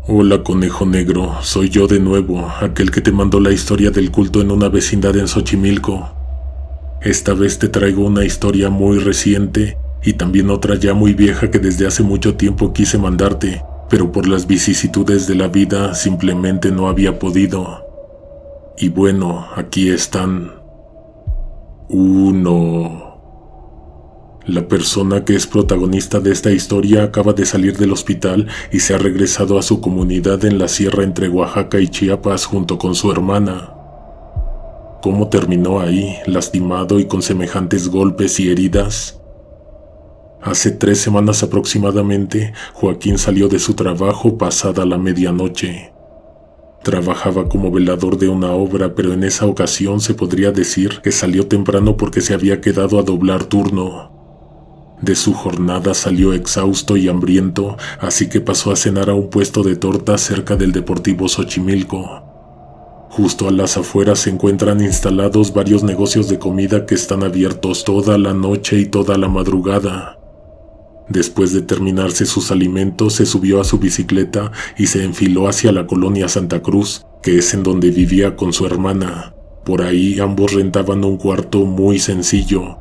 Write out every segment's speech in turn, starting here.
Hola, conejo negro, soy yo de nuevo, aquel que te mandó la historia del culto en una vecindad en Xochimilco. Esta vez te traigo una historia muy reciente y también otra ya muy vieja que desde hace mucho tiempo quise mandarte, pero por las vicisitudes de la vida simplemente no había podido. Y bueno, aquí están. 1. La persona que es protagonista de esta historia acaba de salir del hospital y se ha regresado a su comunidad en la sierra entre Oaxaca y Chiapas junto con su hermana. ¿Cómo terminó ahí, lastimado y con semejantes golpes y heridas? Hace 3 semanas aproximadamente, Joaquín salió de su trabajo pasada la medianoche. Trabajaba como velador de una obra, pero en esa ocasión se podría decir que salió temprano porque se había quedado a doblar turno. De su jornada salió exhausto y hambriento, así que pasó a cenar a un puesto de tortas cerca del Deportivo Xochimilco. Justo a las afueras se encuentran instalados varios negocios de comida que están abiertos toda la noche y toda la madrugada. Después de terminarse sus alimentos, se subió a su bicicleta y se enfiló hacia la colonia Santa Cruz, que es en donde vivía con su hermana. Por ahí ambos rentaban un cuarto muy sencillo.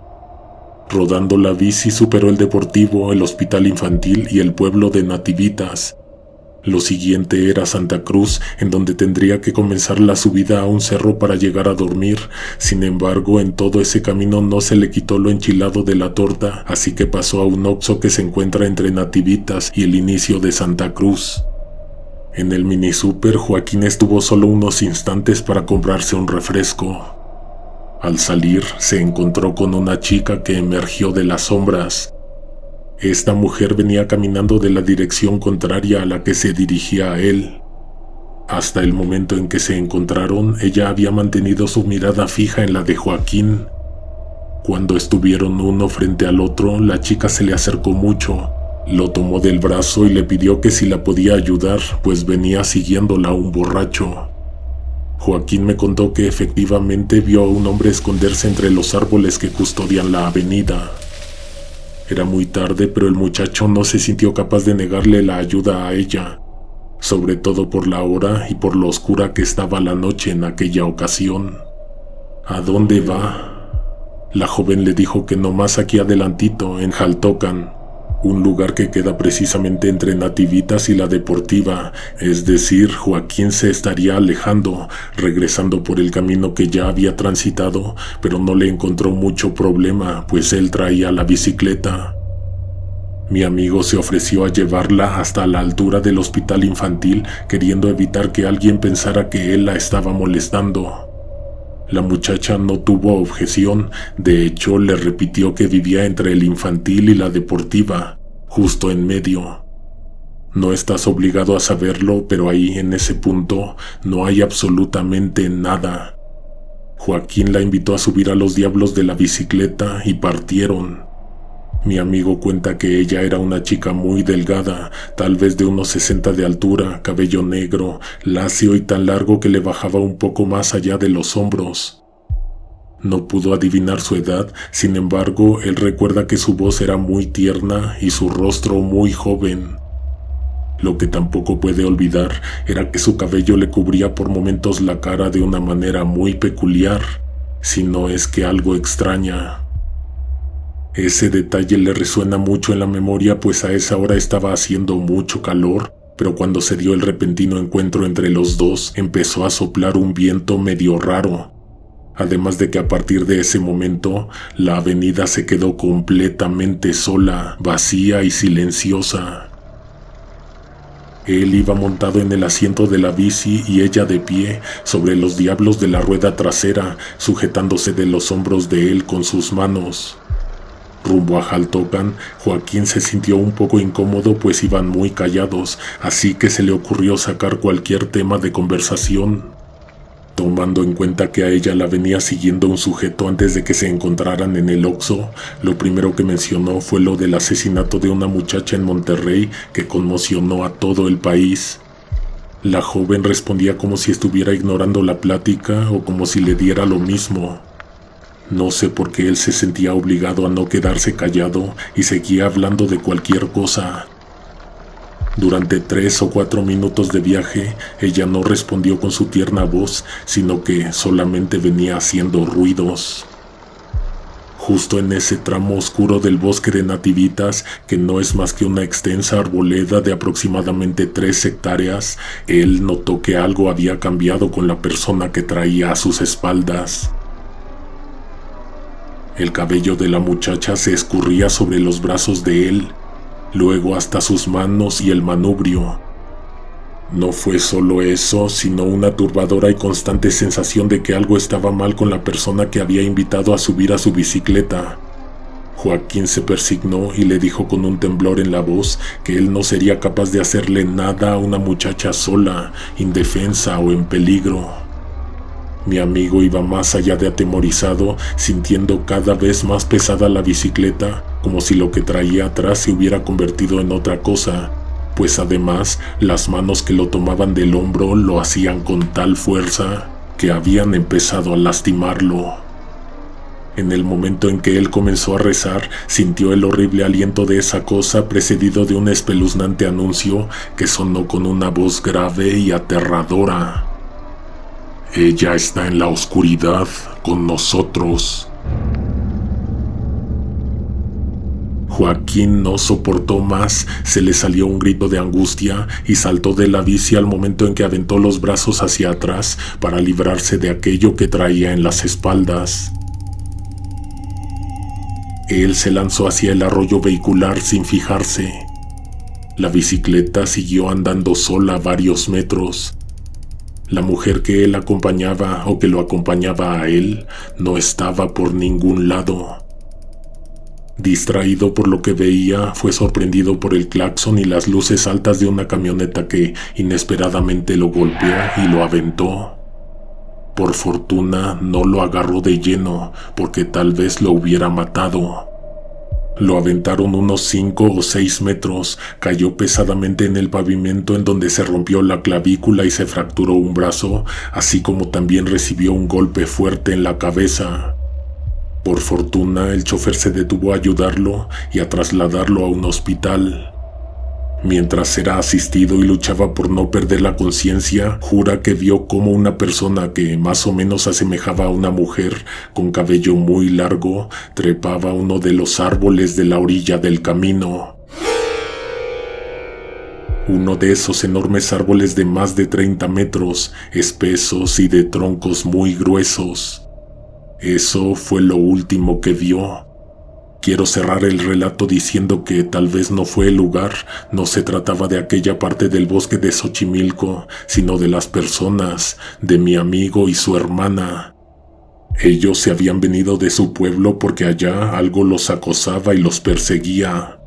Rodando la bici superó el Deportivo, el Hospital Infantil y el pueblo de Nativitas. Lo siguiente era Santa Cruz, en donde tendría que comenzar la subida a un cerro para llegar a dormir. Sin embargo, en todo ese camino no se le quitó lo enchilado de la torta, así que pasó a un Oxxo que se encuentra entre Nativitas y el inicio de Santa Cruz. En el mini super, Joaquín estuvo solo unos instantes para comprarse un refresco. Al salir, se encontró con una chica que emergió de las sombras. Esta mujer venía caminando de la dirección contraria a la que se dirigía a él. Hasta el momento en que se encontraron, ella había mantenido su mirada fija en la de Joaquín. Cuando estuvieron uno frente al otro, la chica se le acercó mucho, lo tomó del brazo y le pidió que si la podía ayudar, pues venía siguiéndola un borracho. Joaquín me contó que efectivamente vio a un hombre esconderse entre los árboles que custodian la avenida. Era muy tarde, pero el muchacho no se sintió capaz de negarle la ayuda a ella, sobre todo por la hora y por lo oscura que estaba la noche en aquella ocasión. ¿A dónde va? La joven le dijo que no más aquí adelantito, en Jaltocan, un lugar que queda precisamente entre Nativitas y la Deportiva, es decir, Joaquín se estaría alejando, regresando por el camino que ya había transitado, pero no le encontró mucho problema, pues él traía la bicicleta. Mi amigo se ofreció a llevarla hasta la altura del hospital infantil, queriendo evitar que alguien pensara que él la estaba molestando. La muchacha no tuvo objeción, de hecho le repitió que vivía entre el infantil y la Deportiva, justo en medio. No estás obligado a saberlo, pero ahí en ese punto no hay absolutamente nada. Joaquín la invitó a subir a los diablos de la bicicleta y partieron. Mi amigo cuenta que ella era una chica muy delgada, tal vez de unos 60 de altura, cabello negro, lacio y tan largo que le bajaba un poco más allá de los hombros. No pudo adivinar su edad, sin embargo, él recuerda que su voz era muy tierna y su rostro muy joven. Lo que tampoco puede olvidar era que su cabello le cubría por momentos la cara de una manera muy peculiar, si no es que algo extraña. Ese detalle le resuena mucho en la memoria, pues a esa hora estaba haciendo mucho calor, pero cuando se dio el repentino encuentro entre los dos, empezó a soplar un viento medio raro. Además de que a partir de ese momento, la avenida se quedó completamente sola, vacía y silenciosa. Él iba montado en el asiento de la bici y ella de pie, sobre los diablos de la rueda trasera, sujetándose de los hombros de él con sus manos. Rumbo a Jaltocan, Joaquín se sintió un poco incómodo pues iban muy callados, así que se le ocurrió sacar cualquier tema de conversación. Tomando en cuenta que a ella la venía siguiendo un sujeto antes de que se encontraran en el Oxxo, lo primero que mencionó fue lo del asesinato de una muchacha en Monterrey que conmocionó a todo el país. La joven respondía como si estuviera ignorando la plática o como si le diera lo mismo. No sé por qué él se sentía obligado a no quedarse callado y seguía hablando de cualquier cosa. Durante 3 o 4 minutos de viaje, ella no respondió con su tierna voz, sino que solamente venía haciendo ruidos. Justo en ese tramo oscuro del bosque de nativitas, que no es más que una extensa arboleda de aproximadamente 3 hectáreas, él notó que algo había cambiado con la persona que traía a sus espaldas. El cabello de la muchacha se escurría sobre los brazos de él, luego hasta sus manos y el manubrio. No fue solo eso, sino una turbadora y constante sensación de que algo estaba mal con la persona que había invitado a subir a su bicicleta. Joaquín se persignó y le dijo con un temblor en la voz que él no sería capaz de hacerle nada a una muchacha sola, indefensa o en peligro. Mi amigo iba más allá de atemorizado, sintiendo cada vez más pesada la bicicleta, como si lo que traía atrás se hubiera convertido en otra cosa, pues además las manos que lo tomaban del hombro lo hacían con tal fuerza que habían empezado a lastimarlo. En el momento en que él comenzó a rezar, sintió el horrible aliento de esa cosa precedido de un espeluznante anuncio que sonó con una voz grave y aterradora. Ella está en la oscuridad con nosotros. Joaquín no soportó más, se le salió un grito de angustia y saltó de la bici al momento en que aventó los brazos hacia atrás para librarse de aquello que traía en las espaldas. Él se lanzó hacia el arroyo vehicular sin fijarse. La bicicleta siguió andando sola varios metros. La mujer que él acompañaba o que lo acompañaba a él no estaba por ningún lado. Distraído por lo que veía, fue sorprendido por el claxon y las luces altas de una camioneta que inesperadamente lo golpeó y lo aventó. Por fortuna no lo agarró de lleno, porque tal vez lo hubiera matado. Lo aventaron unos 5 o 6 metros, cayó pesadamente en el pavimento en donde se rompió la clavícula y se fracturó un brazo, así como también recibió un golpe fuerte en la cabeza. Por fortuna, el chofer se detuvo a ayudarlo y a trasladarlo a un hospital. Mientras era asistido y luchaba por no perder la conciencia, jura que vio cómo una persona que más o menos asemejaba a una mujer con cabello muy largo trepaba uno de los árboles de la orilla del camino. Uno de esos enormes árboles de más de 30 metros, espesos y de troncos muy gruesos. Eso fue lo último que vio. Quiero cerrar el relato diciendo que tal vez no fue el lugar, no se trataba de aquella parte del bosque de Xochimilco, sino de las personas, de mi amigo y su hermana. Ellos se habían venido de su pueblo porque allá algo los acosaba y los perseguía.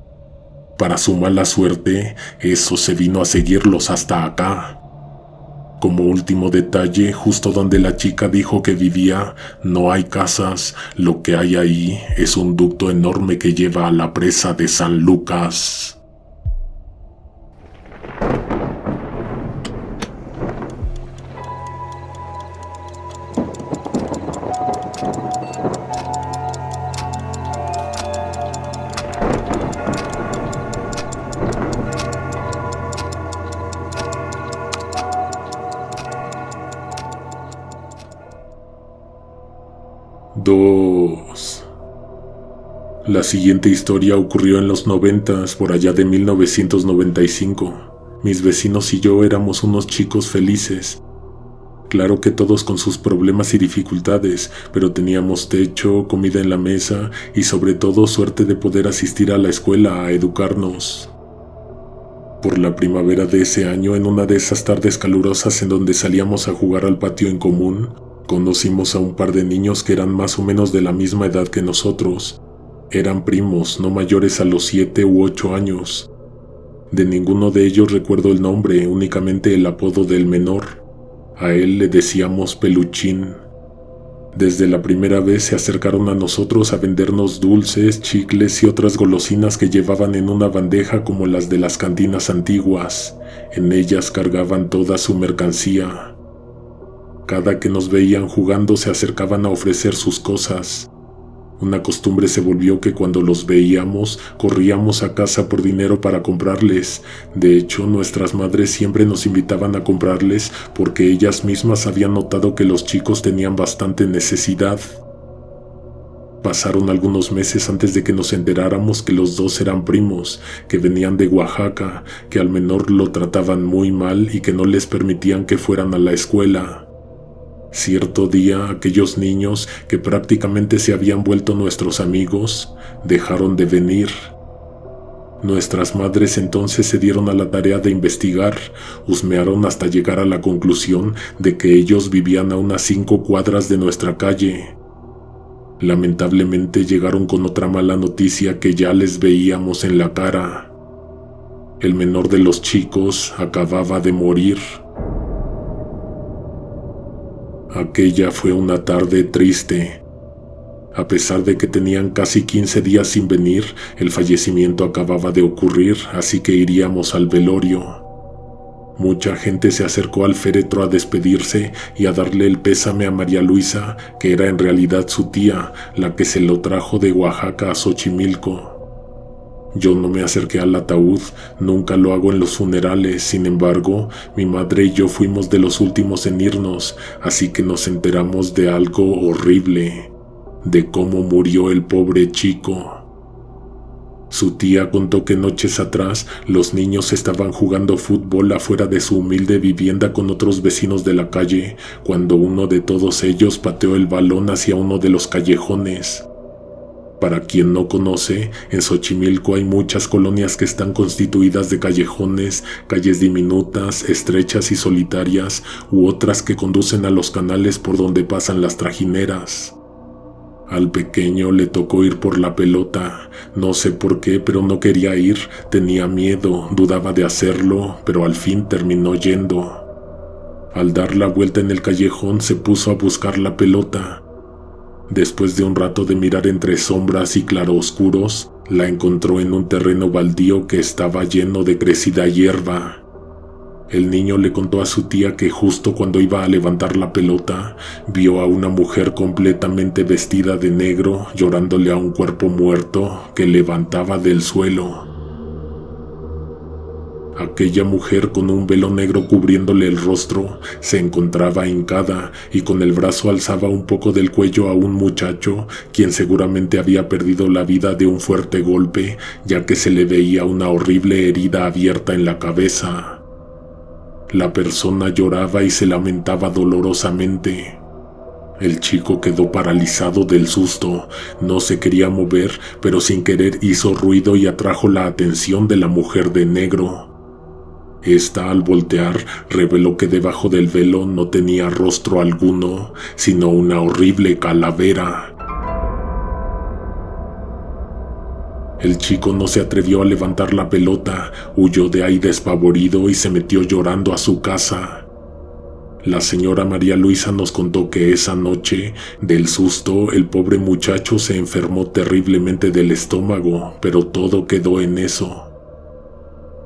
Para su mala suerte, eso se vino a seguirlos hasta acá. Como último detalle, justo donde la chica dijo que vivía, no hay casas, lo que hay ahí es un ducto enorme que lleva a la presa de San Lucas. La siguiente historia ocurrió en los 90s, por allá de 1995. Mis vecinos y yo éramos unos chicos felices. Claro que todos con sus problemas y dificultades, pero teníamos techo, comida en la mesa y sobre todo suerte de poder asistir a la escuela a educarnos. Por la primavera de ese año, en una de esas tardes calurosas en donde salíamos a jugar al patio en común, conocimos a un par de niños que eran más o menos de la misma edad que nosotros. Eran primos, no mayores a los 7 u 8 años. De ninguno de ellos recuerdo el nombre, únicamente el apodo del menor. A él le decíamos Peluchín. Desde la primera vez se acercaron a nosotros a vendernos dulces, chicles y otras golosinas que llevaban en una bandeja como las de las cantinas antiguas. En ellas cargaban toda su mercancía. Cada que nos veían jugando se acercaban a ofrecer sus cosas. Una costumbre se volvió que cuando los veíamos, corríamos a casa por dinero para comprarles. De hecho, nuestras madres siempre nos invitaban a comprarles porque ellas mismas habían notado que los chicos tenían bastante necesidad. Pasaron algunos meses antes de que nos enteráramos que los dos eran primos, que venían de Oaxaca, que al menor lo trataban muy mal y que no les permitían que fueran a la escuela. Cierto día, aquellos niños, que prácticamente se habían vuelto nuestros amigos, dejaron de venir. Nuestras madres entonces se dieron a la tarea de investigar, husmearon hasta llegar a la conclusión de que ellos vivían a unas 5 cuadras de nuestra calle. Lamentablemente llegaron con otra mala noticia que ya les veíamos en la cara. El menor de los chicos acababa de morir. Aquella fue una tarde triste. A pesar de que tenían casi 15 días sin venir, el fallecimiento acababa de ocurrir, así que iríamos al velorio. Mucha gente se acercó al féretro a despedirse y a darle el pésame a María Luisa, que era en realidad su tía, la que se lo trajo de Oaxaca a Xochimilco. Yo no me acerqué al ataúd, nunca lo hago en los funerales. Sin embargo, mi madre y yo fuimos de los últimos en irnos, así que nos enteramos de algo horrible, de cómo murió el pobre chico. Su tía contó que noches atrás los niños estaban jugando fútbol afuera de su humilde vivienda con otros vecinos de la calle, cuando uno de todos ellos pateó el balón hacia uno de los callejones. Para quien no conoce, en Xochimilco hay muchas colonias que están constituidas de callejones, calles diminutas, estrechas y solitarias, u otras que conducen a los canales por donde pasan las trajineras. Al pequeño le tocó ir por la pelota, no sé por qué, pero no quería ir, tenía miedo, dudaba de hacerlo, pero al fin terminó yendo. Al dar la vuelta en el callejón se puso a buscar la pelota. Después de un rato de mirar entre sombras y claroscuros, la encontró en un terreno baldío que estaba lleno de crecida hierba. El niño le contó a su tía que justo cuando iba a levantar la pelota, vio a una mujer completamente vestida de negro llorándole a un cuerpo muerto que levantaba del suelo. Aquella mujer, con un velo negro cubriéndole el rostro, se encontraba hincada y con el brazo alzaba un poco del cuello a un muchacho, quien seguramente había perdido la vida de un fuerte golpe, ya que se le veía una horrible herida abierta en la cabeza. La persona lloraba y se lamentaba dolorosamente. El chico quedó paralizado del susto, no se quería mover, pero sin querer hizo ruido y atrajo la atención de la mujer de negro. Esta, al voltear, reveló que debajo del velo no tenía rostro alguno, sino una horrible calavera. El chico no se atrevió a levantar la pelota, huyó de ahí despavorido y se metió llorando a su casa. La señora María Luisa nos contó que esa noche, del susto, el pobre muchacho se enfermó terriblemente del estómago, pero todo quedó en eso.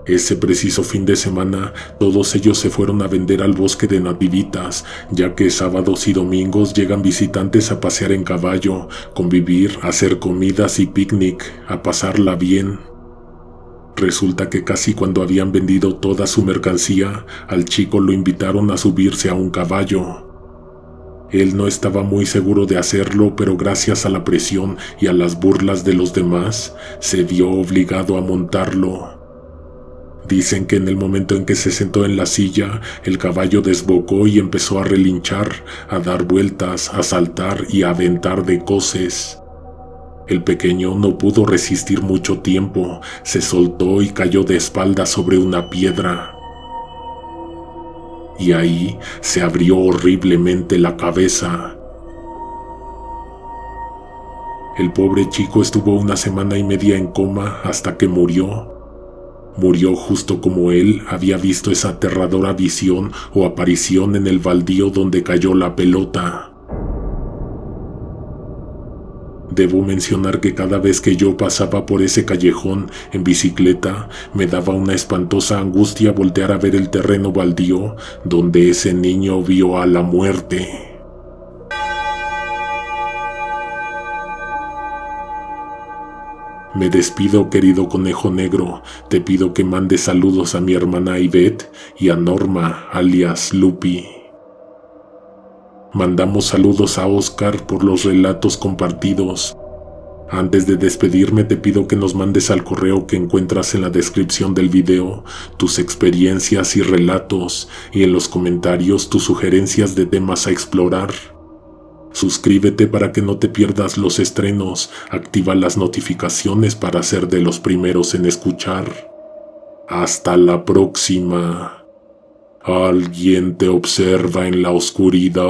Ese preciso fin de semana, todos ellos se fueron a vender al bosque de Nativitas, ya que sábados y domingos llegan visitantes a pasear en caballo, convivir, hacer comidas y picnic, a pasarla bien. Resulta que casi cuando habían vendido toda su mercancía, al chico lo invitaron a subirse a un caballo. Él no estaba muy seguro de hacerlo, pero gracias a la presión y a las burlas de los demás, se vio obligado a montarlo. Dicen que en el momento en que se sentó en la silla, el caballo desbocó y empezó a relinchar, a dar vueltas, a saltar y a aventar de coces. El pequeño no pudo resistir mucho tiempo, se soltó y cayó de espaldas sobre una piedra. Y ahí se abrió horriblemente la cabeza. El pobre chico estuvo 1 semana y media en coma hasta que murió. Murió justo como él había visto esa aterradora visión o aparición en el baldío donde cayó la pelota. Debo mencionar que cada vez que yo pasaba por ese callejón en bicicleta, me daba una espantosa angustia voltear a ver el terreno baldío donde ese niño vio a la muerte. Me despido, querido conejo negro. Te pido que mandes saludos a mi hermana Ivette y a Norma, alias Lupi. Mandamos saludos a Oscar por los relatos compartidos. Antes de despedirme te pido que nos mandes al correo que encuentras en la descripción del video tus experiencias y relatos, y en los comentarios tus sugerencias de temas a explorar. Suscríbete para que no te pierdas los estrenos, activa las notificaciones para ser de los primeros en escuchar. Hasta la próxima. Alguien te observa en la oscuridad.